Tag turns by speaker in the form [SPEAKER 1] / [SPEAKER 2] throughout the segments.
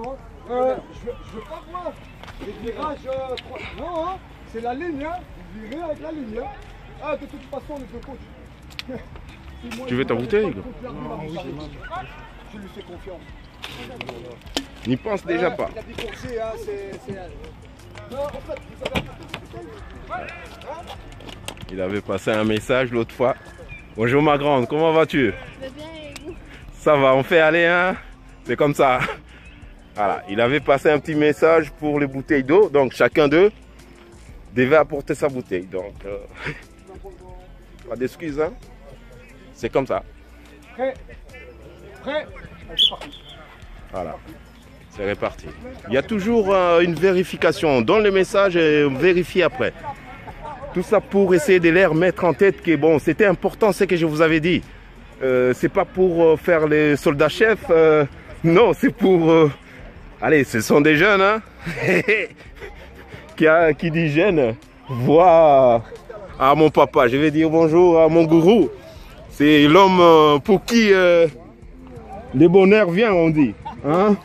[SPEAKER 1] Je veux pas voir les virages. Non, hein, c'est la ligne. Hein. Vous virez avec la ligne. Hein. Ah, de toute façon, les deux coachs.
[SPEAKER 2] Tu veux ta bouteille?
[SPEAKER 1] Je lui fais confiance.
[SPEAKER 2] N'y pense déjà pas.
[SPEAKER 1] Il a dit courser, hein, c'est... Non, en fait, vous avez un peu de...
[SPEAKER 2] Il avait passé un message l'autre fois. Bonjour ma grande, comment vas-tu?
[SPEAKER 3] Bien et vous?
[SPEAKER 2] Ça va, on fait aller, hein? C'est comme ça. Voilà, il avait passé un petit message pour les bouteilles d'eau. Donc chacun d'eux devait apporter sa bouteille. Donc, pas d'excuses, hein? C'est comme ça.
[SPEAKER 1] Prêt? Prêt? C'est parti.
[SPEAKER 2] Voilà, c'est réparti. Il y a toujours une vérification. On donne le message et on vérifie après. Tout ça pour essayer de les remettre en tête que bon, c'était important ce que je vous avais dit. C'est pas pour faire les soldats chefs. Non, c'est pour... Allez, ce sont des jeunes, hein. Qui dit jeune, voit à mon papa. Je vais dire bonjour à mon gourou. C'est l'homme pour qui le bonheur vient, on dit. Hein?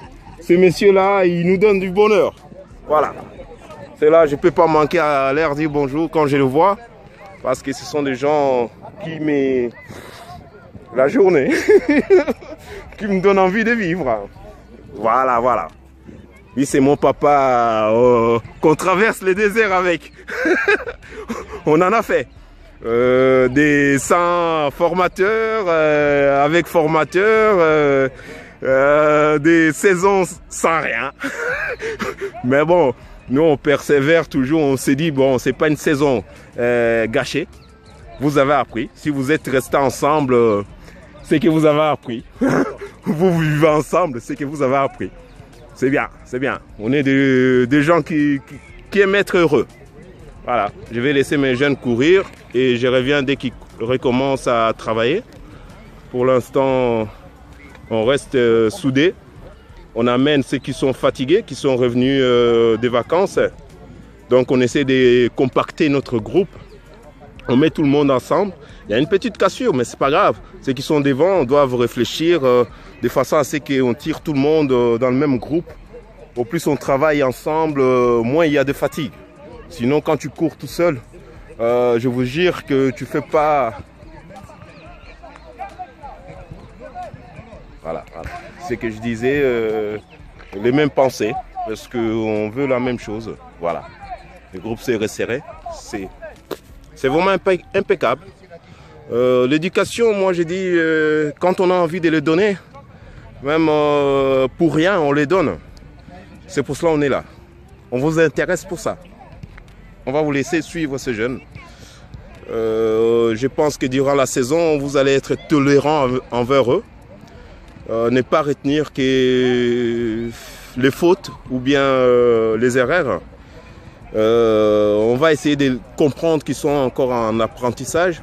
[SPEAKER 2] Ce monsieur-là, il nous donne du bonheur. Voilà. C'est là, je ne peux pas manquer à leur dire bonjour quand je le vois. Parce que ce sont des gens qui m'aident la journée. Qui me donnent envie de vivre. Voilà, voilà. Lui, c'est mon papa qu'on traverse les déserts avec. On en a fait. Des sans formateurs, avec formateurs, des saisons sans rien. Mais bon, nous on persévère toujours, on s'est dit bon, c'est pas une saison gâchée. Vous avez appris, si vous êtes restés ensemble, c'est que vous avez appris. Vous vivez ensemble, c'est que vous avez appris. C'est bien, c'est bien. On est des gens qui aiment être heureux. Voilà, je vais laisser mes jeunes courir et je reviens dès qu'ils recommencent à travailler. Pour l'instant, on reste soudés. On amène ceux qui sont fatigués, qui sont revenus des vacances. Donc on essaie de compacter notre groupe. On met tout le monde ensemble. Il y a une petite cassure, mais c'est pas grave. Ceux qui sont devant doivent réfléchir de façon à ce qu'on tire tout le monde dans le même groupe. Au plus on travaille ensemble, moins il y a de fatigue. Sinon, quand tu cours tout seul, je vous jure que tu fais pas... Voilà, voilà. Ce que je disais, les mêmes pensées, parce qu'on veut la même chose. Voilà. Le groupe s'est resserré. C'est vraiment impeccable. L'éducation, moi j'ai dit, quand on a envie de les donner, même pour rien, on les donne. C'est pour cela qu'on est là. On vous intéresse pour ça. On va vous laisser suivre ces jeunes. Je pense que durant la saison, vous allez être tolérant envers eux. Ne pas retenir que les fautes ou bien les erreurs. On va essayer de comprendre qu'ils sont encore en apprentissage.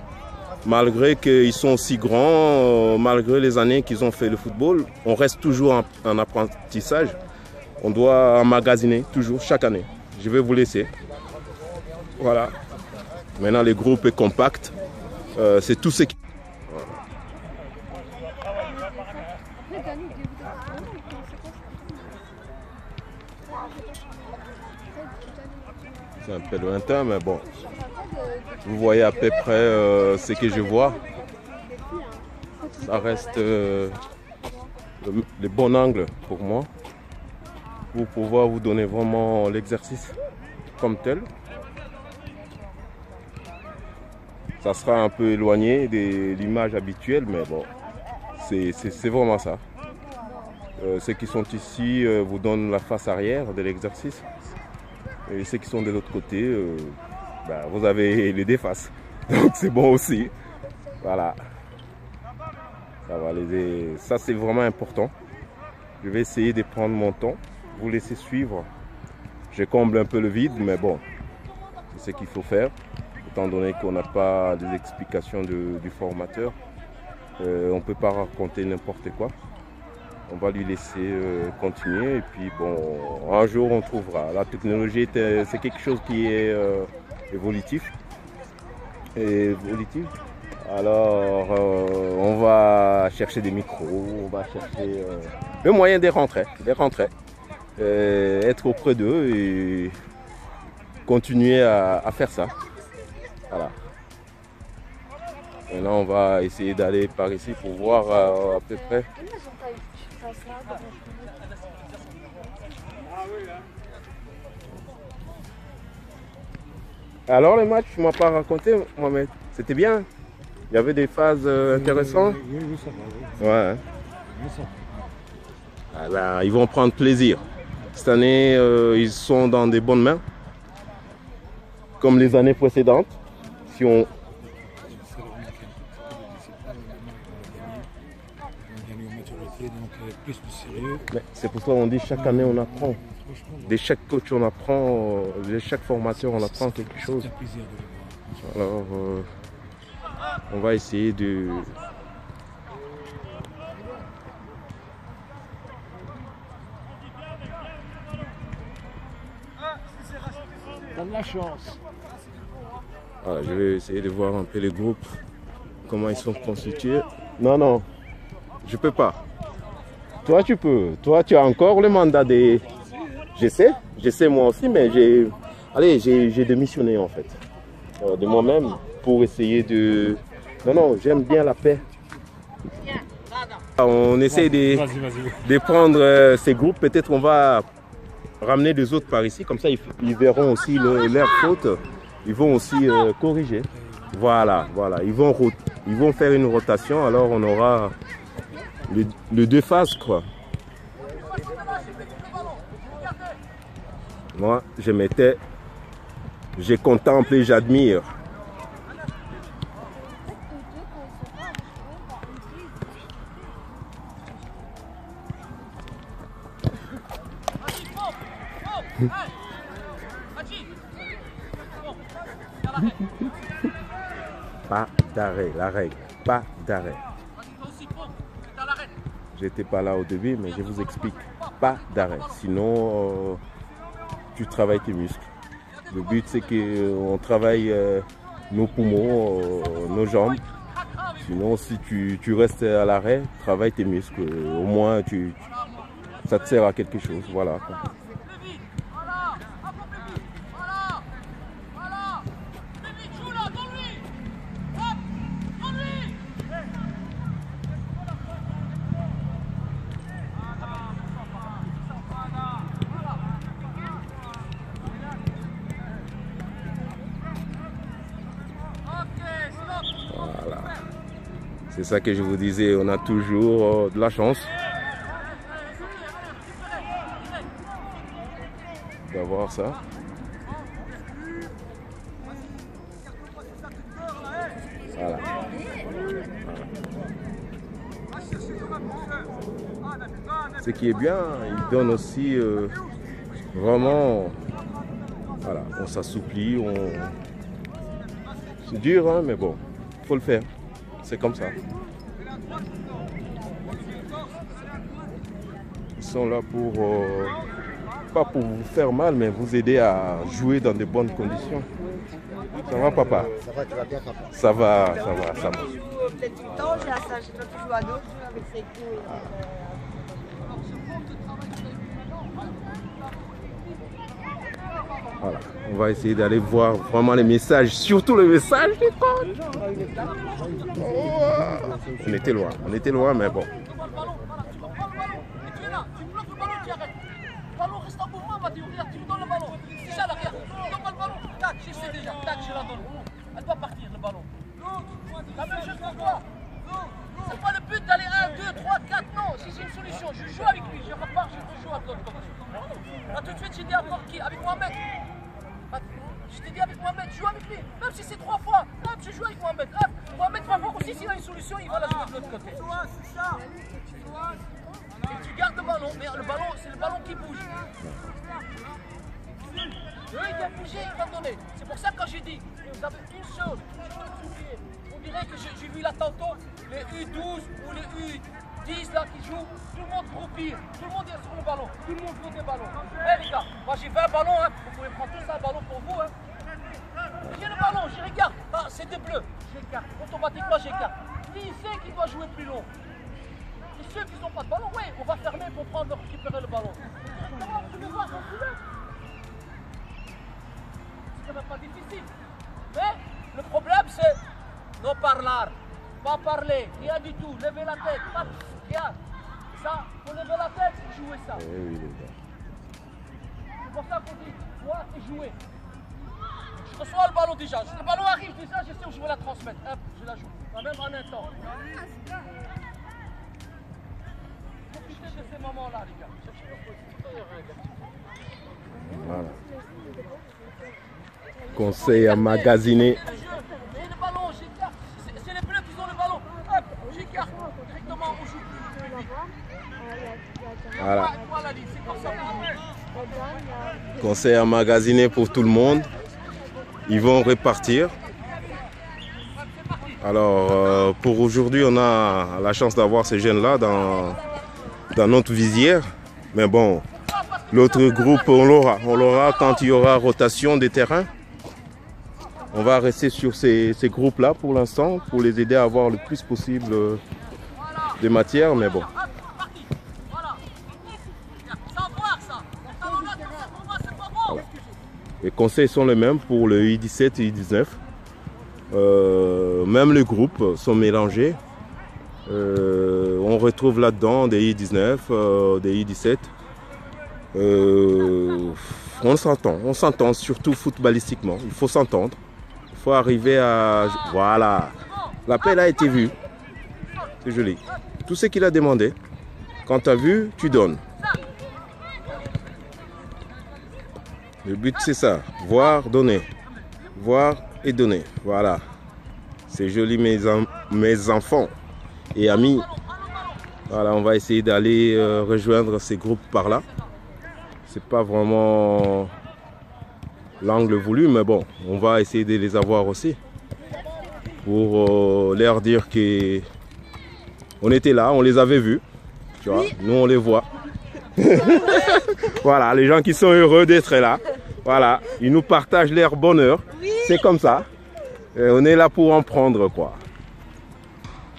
[SPEAKER 2] Malgré qu'ils sont aussi grands, malgré les années qu'ils ont fait le football, on reste toujours en apprentissage. On doit emmagasiner toujours, chaque année. Je vais vous laisser. Voilà. Maintenant, le groupe est compact. C'est tout ce qui... C'est un peu lointain, mais bon. Vous voyez à peu près ce que je vois. Ça reste le bon angle pour moi. Pour pouvoir vous donner vraiment l'exercice comme tel. Ça sera un peu éloigné de l'image habituelle, mais bon, c'est vraiment ça. Ceux qui sont ici vous donnent la face arrière de l'exercice. Et ceux qui sont de l'autre côté, vous avez les deux faces. Donc c'est bon aussi. Voilà. Ça va les... Ça c'est vraiment important. Je vais essayer de prendre mon temps, vous laisser suivre. Je comble un peu le vide, mais bon, c'est ce qu'il faut faire. Étant donné qu'on n'a pas des explications du formateur, on ne peut pas raconter n'importe quoi. On va lui laisser continuer et puis bon, un jour on trouvera. La technologie c'est quelque chose qui est évolutif. Alors on va chercher des micros, on va chercher le moyen de rentrer. être auprès d'eux et continuer à faire ça. Voilà. Maintenant, on va essayer d'aller par ici pour voir à peu près. Alors, le match, tu m'as pas raconté, Mohamed. C'était bien. Il y avait des phases intéressantes.
[SPEAKER 1] Oui, ça va.
[SPEAKER 2] Ouais.
[SPEAKER 1] Oui, ça va.
[SPEAKER 2] Ah ben, ils vont prendre plaisir. Cette année, ils sont dans des bonnes mains. Comme les années précédentes. Si on... C'est pour ça qu'on dit chaque année on apprend. De chaque coach on apprend, de chaque formateur on apprend quelque chose. Alors on va essayer de...
[SPEAKER 1] T'as de la chance.
[SPEAKER 2] Voilà, je vais essayer de voir un peu les groupes, comment ils sont constitués. Non, non, je peux pas. Toi, tu peux. Toi, tu as encore le mandat de... Je sais moi aussi, mais j'ai démissionné en fait. De moi-même pour essayer de... Non, non, j'aime bien la paix. On essaie de prendre ces groupes. Peut-être on va ramener des autres par ici. Comme ça, ils verront aussi leur faute. Ils vont aussi corriger. Voilà, voilà. Ils vont faire une rotation. Alors, on aura les deux phases, quoi. Moi, je contemple et j'admire. Pas d'arrêt, la règle, pas d'arrêt. J'étais pas là au début, mais je vous explique, pas d'arrêt. Sinon, tu travailles tes muscles. Le but, c'est qu'on travaille nos poumons, nos jambes. Sinon, si tu restes à l'arrêt, travaille tes muscles. Au moins, ça te sert à quelque chose. Voilà. Voilà. C'est ça que je vous disais, on a toujours de la chance d'avoir ça. Voilà. Ce qui est bien, il donne aussi vraiment, voilà, on s'assouplit, c'est dur, hein, mais bon, faut le faire, c'est comme ça. Ils sont là pour, pas pour vous faire mal, mais vous aider à jouer dans de bonnes conditions. Ça va, papa?
[SPEAKER 3] Ça va, tu vas bien, papa?
[SPEAKER 2] Ça va, ça va, ça va.
[SPEAKER 3] Je joue peut-être tout le temps, j'ai la sage, je dois toujours à d'autres, avec ses coups.
[SPEAKER 2] Voilà, on va essayer d'aller voir vraiment les messages, surtout les messages des coachs. Oh, on était loin, mais bon.
[SPEAKER 4] Elle doit partir le ballon. La même chose pour toi. C'est pas le but d'aller 1, 2, 3, 4, non. Si c'est une solution, je joue avec lui, je repars, je rejoue à l'autre côté. Là tout de suite, j'ai dit encore qui? Avec Mohamed. Je t'ai dit avec Mohamed, joue avec lui. Même si c'est 3 fois, hop, je joue avec Mohamed. Hop, Mohamed va voir aussi s'il a une solution, il va la jouer de l'autre côté. Et tu gardes le ballon, mais le ballon, c'est le ballon qui bouge. Oui, il doit bouger, il va donner. C'est pour ça que quand j'ai dit, vous avez une chose, on dirait que j'ai vu là tantôt, les U12 ou les U10 là qui jouent, tout le monde groupir, tout le monde est sur le ballon, tout le monde veut des ballons. Eh les gars, moi j'ai 20 ballons, hein. Vous pouvez prendre tous un ballon pour vous. Hein. J'ai le ballon, je regarde, ah, c'est des bleus, j'écarte, automatiquement j'écarte. Qui sait qui doit jouer plus long? Et ceux qui n'ont pas de ballon, oui, on va fermer pour prendre récupérer le ballon. Directement, vous pouvez voir, on voulait. C'est quand même pas difficile. Mais le problème, c'est non parler, pas parler, rien du tout, lever la tête, pas rien. Ça, faut lever la tête et jouer ça.
[SPEAKER 2] Eh oui, les gars.
[SPEAKER 4] C'est pour ça qu'on dit, toi et jouer. Je reçois le ballon déjà. Le ballon arrive déjà, je sais où je vais la transmettre. Hop, je la joue. Même en un temps. Profitez de ces moments-là, les gars.
[SPEAKER 2] Voilà. Conseil à magasiner.
[SPEAKER 4] Le ballon, j'écarte. C'est les bleus qui ont le ballon. Hop, j'écarte. Directement, on joue.
[SPEAKER 2] Voilà.
[SPEAKER 4] Voilà, c'est comme ça.
[SPEAKER 2] Conseil à magasiner pour tout le monde. Ils vont repartir. Alors, pour aujourd'hui, on a la chance d'avoir ces jeunes-là dans notre visière. Mais bon, l'autre groupe, on l'aura quand il y aura rotation des terrains. On va rester sur ces groupes-là pour l'instant, pour les aider à avoir le plus possible de matière. Mais bon. Voilà. Les conseils sont les mêmes pour le I17 et I19. Même les groupes sont mélangés. On retrouve là-dedans des I19, des I17. On s'entend surtout footballistiquement. Il faut s'entendre. Il faut arriver à... Voilà. L'appel a été vu. C'est joli. Tout ce qu'il a demandé. Quand tu as vu, tu donnes. Le but c'est ça. Voir, donner. Voir et donner. Voilà. C'est joli mes enfants et amis. Voilà, on va essayer d'aller rejoindre ces groupes par là. C'est pas vraiment l'angle voulu, mais bon, on va essayer de les avoir aussi. Pour leur dire que on était là, on les avait vus. Tu vois, nous on les voit. Voilà, les gens qui sont heureux d'être là. Voilà, ils nous partagent leur bonheur. C'est comme ça. Et on est là pour en prendre, quoi.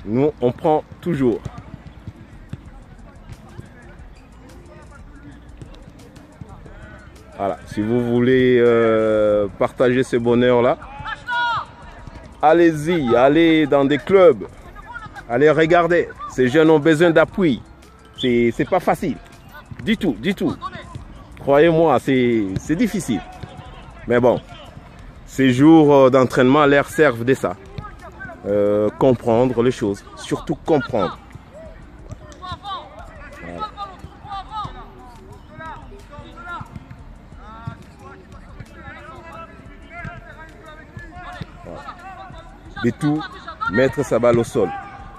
[SPEAKER 2] Nous, on prend toujours. Voilà, si vous voulez partager ce bonheur-là, allez-y, allez dans des clubs, allez regarder. Ces jeunes ont besoin d'appui. C'est pas facile. Du tout, du tout. Croyez-moi, c'est difficile. Mais bon, ces jours d'entraînement leur servent de ça. Comprendre les choses, surtout comprendre. Voilà. Voilà. Et tout, mettre sa balle au sol.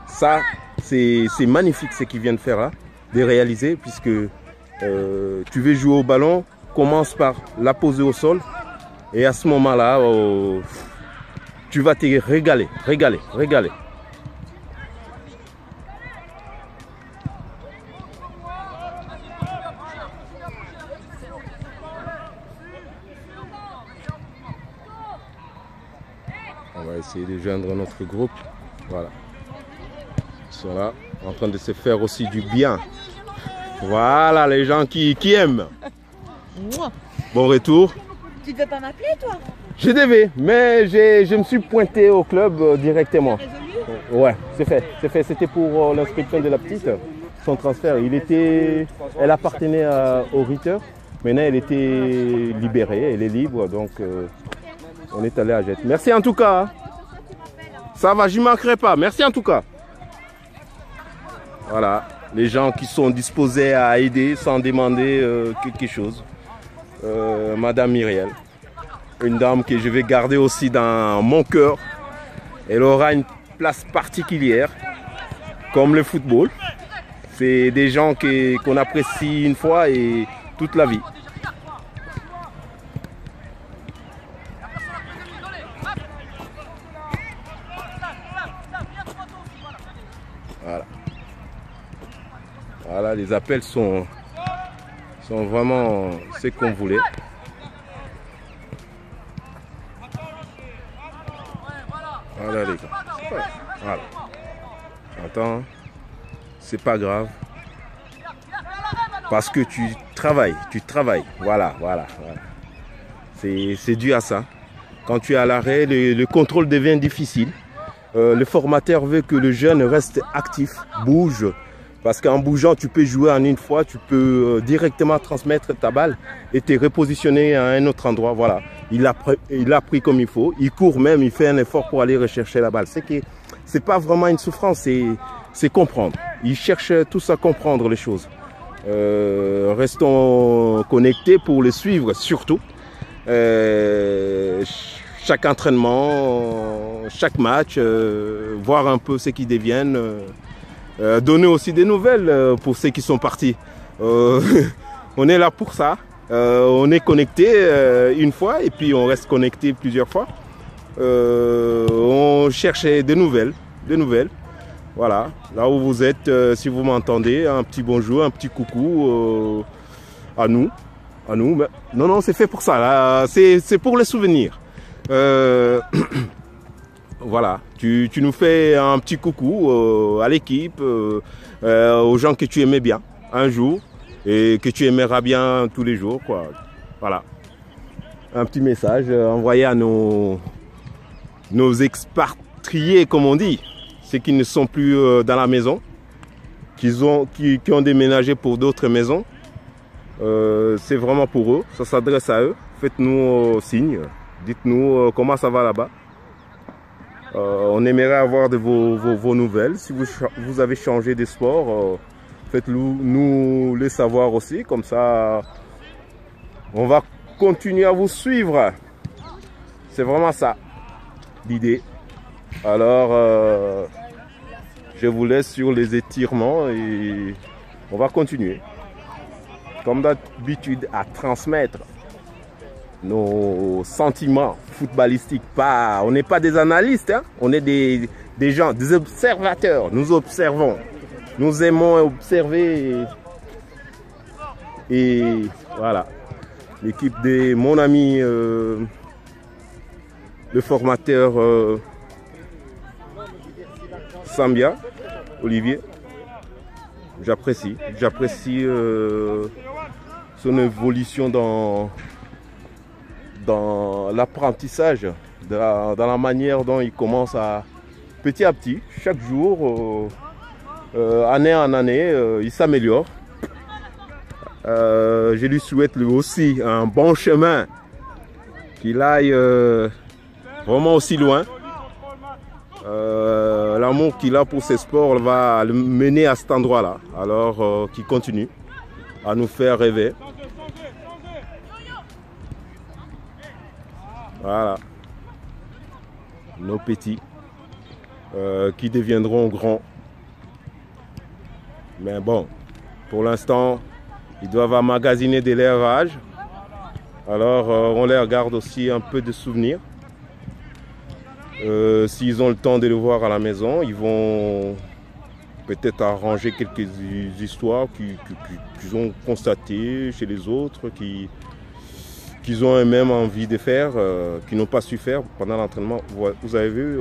[SPEAKER 2] Ça, c'est magnifique ce qu'ils viennent faire là, de réaliser, puisque tu veux jouer au ballon, commence par la poser au sol. Et à ce moment-là, tu vas te régaler, régaler, régaler. On va essayer de joindre notre groupe. Voilà. Ils sont là, en train de se faire aussi du bien. Voilà, les gens qui aiment. Bon retour.
[SPEAKER 3] Tu ne veux pas m'appeler, toi?
[SPEAKER 2] Je devais, mais je me suis pointé au club directement. Ouais, c'est fait. C'était pour l'inscription de la petite. Son transfert, elle appartenait au Ritter. Maintenant, elle était libérée, elle est libre. Donc, on est allé à Jette. Merci en tout cas. Ça va, je ne manquerai pas. Merci en tout cas. Voilà, les gens qui sont disposés à aider sans demander quelque chose. Madame Myriel, une dame que je vais garder aussi dans mon cœur. Elle aura une place particulière, comme le football. C'est des gens qu'on apprécie une fois et toute la vie. Voilà. Voilà, les appels sont vraiment ce qu'on voulait. Voilà les gars. Voilà. Attends. c'est pas grave. Parce que tu travailles. Voilà. C'est dû à ça. Quand tu es à l'arrêt, le contrôle devient difficile. Le formateur veut que le jeune reste actif, bouge. Parce qu'en bougeant, tu peux jouer en une fois, tu peux directement transmettre ta balle et te repositionner à un autre endroit. Voilà, il a pris comme il faut. Il court même, il fait un effort pour aller rechercher la balle. C'est pas vraiment une souffrance, c'est comprendre. Ils cherchent tous à comprendre les choses. Restons connectés pour les suivre, surtout. Chaque entraînement, chaque match, voir un peu ce qu'ils deviennent. Donner aussi des nouvelles pour ceux qui sont partis. On est là pour ça. On est connecté une fois et puis on reste connecté plusieurs fois. On cherche des nouvelles. Voilà, là où vous êtes, si vous m'entendez, un petit bonjour, un petit coucou à nous. Mais, non, c'est fait pour ça. Là, c'est pour les souvenirs. Voilà, tu nous fais un petit coucou à l'équipe, aux gens que tu aimais bien un jour et que tu aimeras bien tous les jours, quoi. Voilà, un petit message envoyé à nos expatriés, comme on dit, ceux qui ne sont plus dans la maison, qui ont déménagé pour d'autres maisons. C'est vraiment pour eux, ça s'adresse à eux. Faites-nous signe, dites-nous comment ça va là-bas. On aimerait avoir de vos nouvelles. Si vous avez changé de sport, faites-nous les savoir aussi. Comme ça, on va continuer à vous suivre. C'est vraiment ça, l'idée. Alors, je vous laisse sur les étirements et on va continuer. Comme d'habitude, à transmettre nos sentiments footballistiques. On n'est pas des analystes, hein? On est des gens, des observateurs. Nous observons, nous aimons observer et voilà. L'équipe de mon ami, le formateur Sambia, Olivier. J'apprécie son évolution dans l'apprentissage, dans la manière dont il commence à petit chaque jour, année en année, il s'améliore. Je lui souhaite lui aussi un bon chemin, qu'il aille vraiment aussi loin. L'amour qu'il a pour ces sports va le mener à cet endroit-là. Alors qu'il continue à nous faire rêver. Voilà, nos petits qui deviendront grands. Mais bon, pour l'instant, ils doivent emmagasiner de leur âge. Alors, on leur garde aussi un peu de souvenirs. S'ils ont le temps de le voir à la maison, ils vont peut-être arranger quelques histoires qu'ils ont constatées chez les autres, qu'ils ont eux-mêmes envie de faire, qu'ils n'ont pas su faire pendant l'entraînement. Vous avez vu,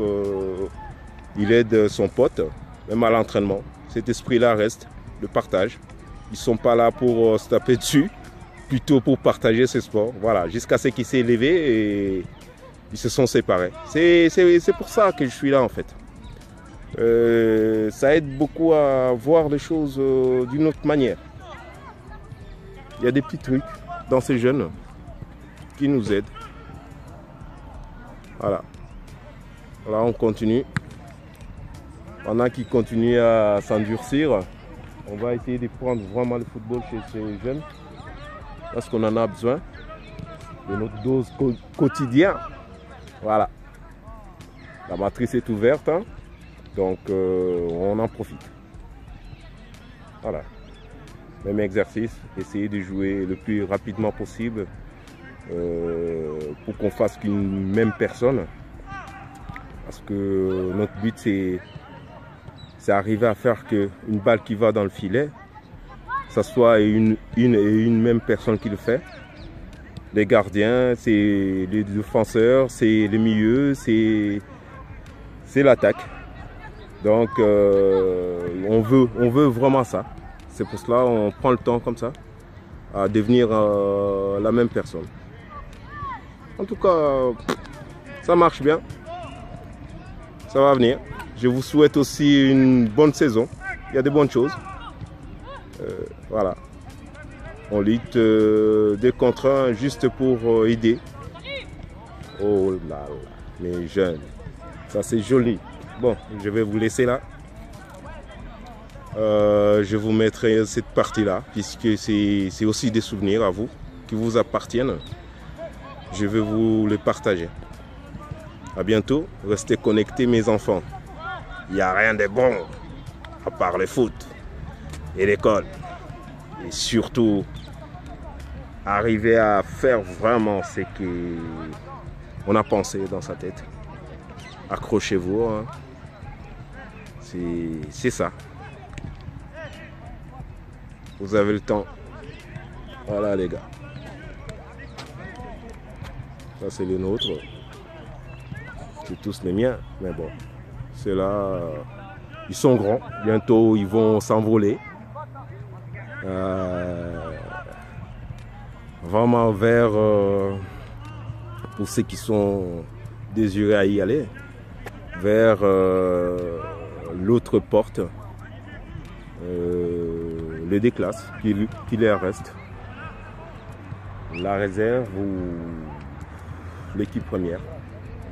[SPEAKER 2] il aide son pote, même à l'entraînement. Cet esprit-là reste, le partage. Ils ne sont pas là pour se taper dessus, plutôt pour partager ce sport. Voilà, jusqu'à ce qu'il s'est élevé et ils se sont séparés. C'est pour ça que je suis là en fait. Ça aide beaucoup à voir les choses d'une autre manière. Il y a des petits trucs dans ces jeunes qui nous aident. Voilà. Là on continue. Pendant qu'ils continuent à s'endurcir, on va essayer de prendre vraiment le football chez ces jeunes. Parce qu'on en a besoin de notre dose quotidienne. Voilà. La matrice est ouverte, hein? Donc on en profite. Voilà. Même exercice, essayer de jouer le plus rapidement possible pour qu'on fasse qu'une même personne. Parce que notre but c'est arriver à faire qu'une balle qui va dans le filet, ça soit une même personne qui le fait. Les gardiens, c'est les défenseurs, c'est les milieux, c'est l'attaque. Donc on veut vraiment ça. C'est pour cela qu'on prend le temps comme ça à devenir la même personne. En tout cas, ça marche bien. Ça va venir. Je vous souhaite aussi une bonne saison. Il y a de bonnes choses. Voilà. On lutte 2 contre 1 juste pour aider. Oh là là, mes jeunes. Ça c'est joli. Bon, je vais vous laisser là. Je vous mettrai cette partie-là, puisque c'est aussi des souvenirs à vous, qui vous appartiennent. Je vais vous les partager. À bientôt. Restez connectés, mes enfants. Il n'y a rien de bon à part le foot et l'école. Et surtout, arriver à faire vraiment ce qu'on a pensé dans sa tête. Accrochez-vous. Hein. C'est ça. Vous avez le temps. Voilà les gars. Ça c'est le nôtre. C'est tous les miens. Mais bon. Ceux-là, ils sont grands. Bientôt ils vont s'envoler. Vraiment vers pour ceux qui sont désirés à y aller. Vers l'autre porte. Le D-classe qui leur reste, la réserve ou l'équipe première,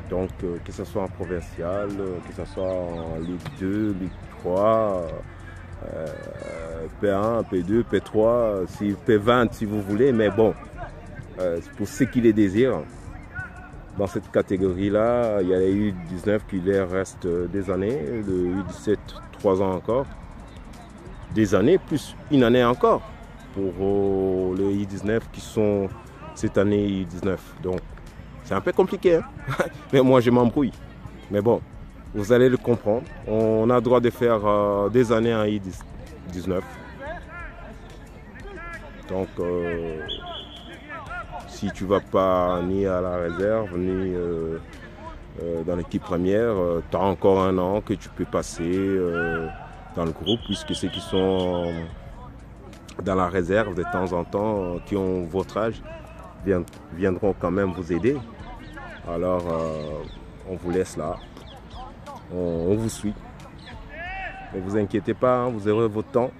[SPEAKER 2] donc que ce soit en provincial, que ce soit en Ligue 2, Ligue 3, P1, P2, P3, P20 si vous voulez, mais bon, pour ceux qui les désirent, dans cette catégorie-là, il y a les U19 qui leur reste des années, le U17 3 ans encore. Des années, plus une année encore pour les I-19 qui sont cette année I-19. Donc, c'est un peu compliqué, hein? Mais moi, je m'embrouille. Mais bon, vous allez le comprendre. On a le droit de faire des années en I-19. Donc, si tu ne vas pas ni à la réserve, ni dans l'équipe première, tu as encore un an que tu peux passer dans le groupe, puisque ceux qui sont dans la réserve de temps en temps, qui ont votre âge, viendront quand même vous aider. Alors, on vous laisse là. On vous suit. Ne vous inquiétez pas, hein, vous aurez votre temps.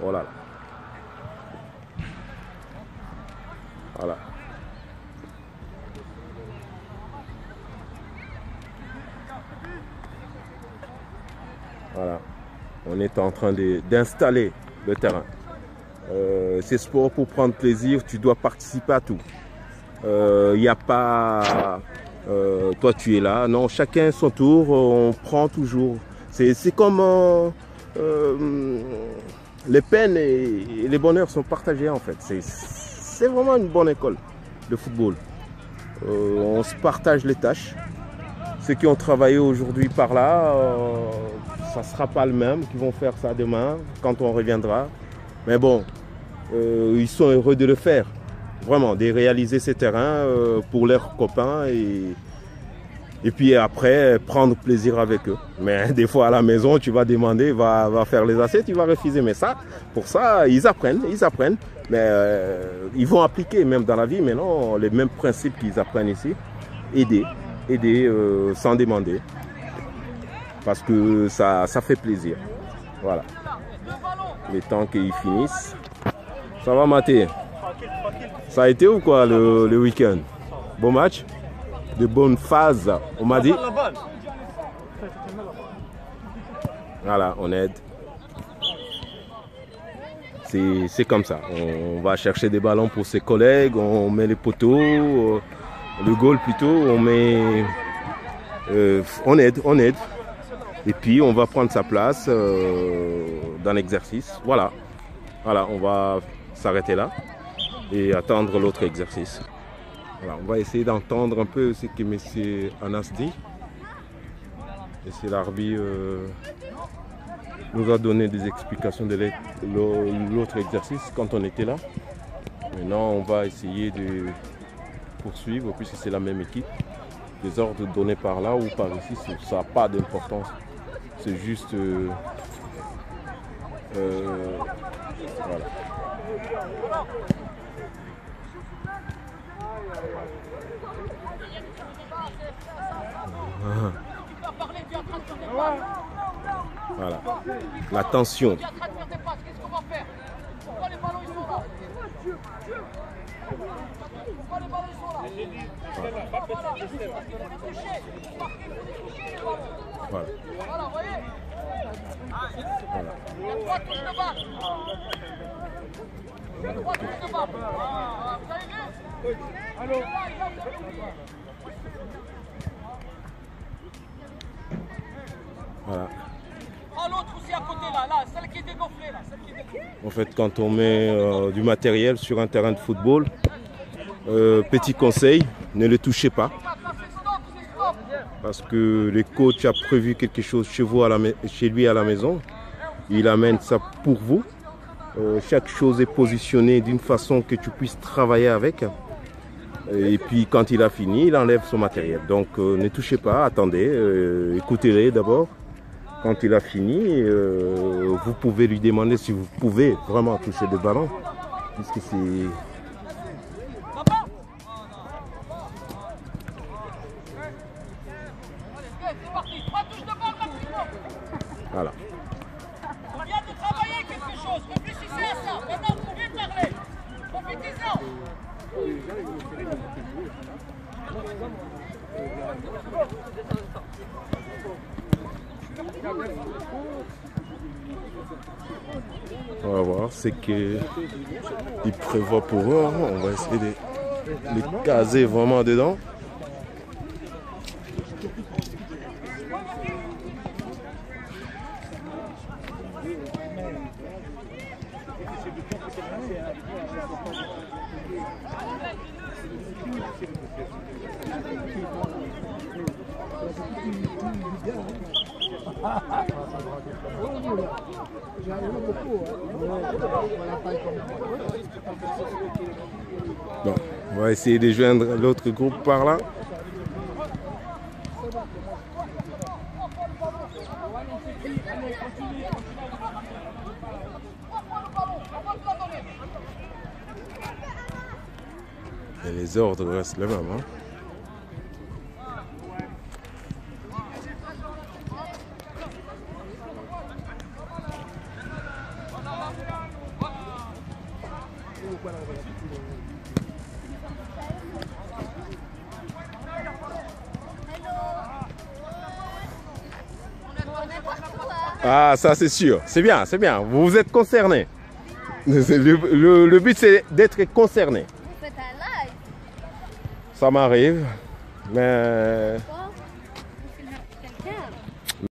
[SPEAKER 2] Voilà. Voilà. Voilà, on est en train d'installer le terrain. C'est sport pour prendre plaisir, tu dois participer à tout. Il n'y a pas toi tu es là, non, chacun son tour, on prend toujours. C'est comme les peines et les bonheurs sont partagés en fait. C'est vraiment une bonne école de football. On se partage les tâches. Ceux qui ont travaillé aujourd'hui par là, ça ne sera pas le même qui vont faire ça demain quand on reviendra. Mais bon, ils sont heureux de le faire. Vraiment, de réaliser ces terrains pour leurs copains et puis après prendre plaisir avec eux. Mais des fois à la maison, tu vas demander, va faire les assiettes, tu vas refuser. Mais ça, pour ça, ils apprennent. Mais ils vont appliquer même dans la vie maintenant les mêmes principes qu'ils apprennent ici. Aider sans demander. Parce que ça fait plaisir. Voilà. Le temps qu'ils finissent. Ça va, Mathé? Ça a été ou quoi le week-end? Bon match? De bonnes phases, on m'a dit. Voilà, on aide. C'est comme ça. On va chercher des ballons pour ses collègues, on met les poteaux, le goal plutôt, on aide. Et puis on va prendre sa place dans l'exercice. Voilà, on va s'arrêter là et attendre l'autre exercice. Voilà, on va essayer d'entendre un peu ce que M. Anas dit. Et c'est l'arbitre nous a donné des explications de l'autre exercice quand on était là. Maintenant, on va essayer de poursuivre puisque c'est la même équipe. des ordres donnés par là ou par ici, ça n'a pas d'importance. C'est juste... voilà. Voilà. La tension.
[SPEAKER 4] Qu'est-ce qu'on va faire? Pourquoi les ballons ils sont là? Pourquoi les ballons ils sont là? Voilà. Parce qu'il faut les toucher. Les ballons.
[SPEAKER 2] Voilà.
[SPEAKER 4] Voilà, vous voyez?
[SPEAKER 2] Voilà.
[SPEAKER 4] Il y a 3 touches de balle. Il y a 3 touches de balle. Vous avez vu? Allô?
[SPEAKER 2] Voilà.
[SPEAKER 4] Ah, l'autre aussi à côté là, celle qui est dégonflée là, celle qui est dégonflée.
[SPEAKER 2] En fait, quand on met du matériel sur un terrain de football, petit conseil, ne le touchez pas. Parce que le coach a prévu quelque chose chez lui à la maison. Il amène ça pour vous. Chaque chose est positionnée d'une façon que tu puisses travailler avec. Et puis quand il a fini, il enlève son matériel. Donc ne touchez pas, attendez, écoutez-le d'abord. Quand il a fini, vous pouvez lui demander si vous pouvez vraiment toucher le ballon. Puisque c'est... Voilà.
[SPEAKER 4] On vient de travailler quelque chose, réfléchissez à ça. Maintenant, vous pouvez parler. Profitez-en.
[SPEAKER 2] On va voir ce qu'il prévoit pour eux. On va essayer de les caser vraiment dedans. Bon, on va essayer de joindre l'autre groupe par là. Et les ordres restent les mêmes. Hein. Ah, ça c'est sûr. C'est bien, c'est bien. Vous êtes concerné. Le but c'est d'être concerné.
[SPEAKER 3] Vous faites un live.
[SPEAKER 2] Ça m'arrive, mais
[SPEAKER 3] Oh,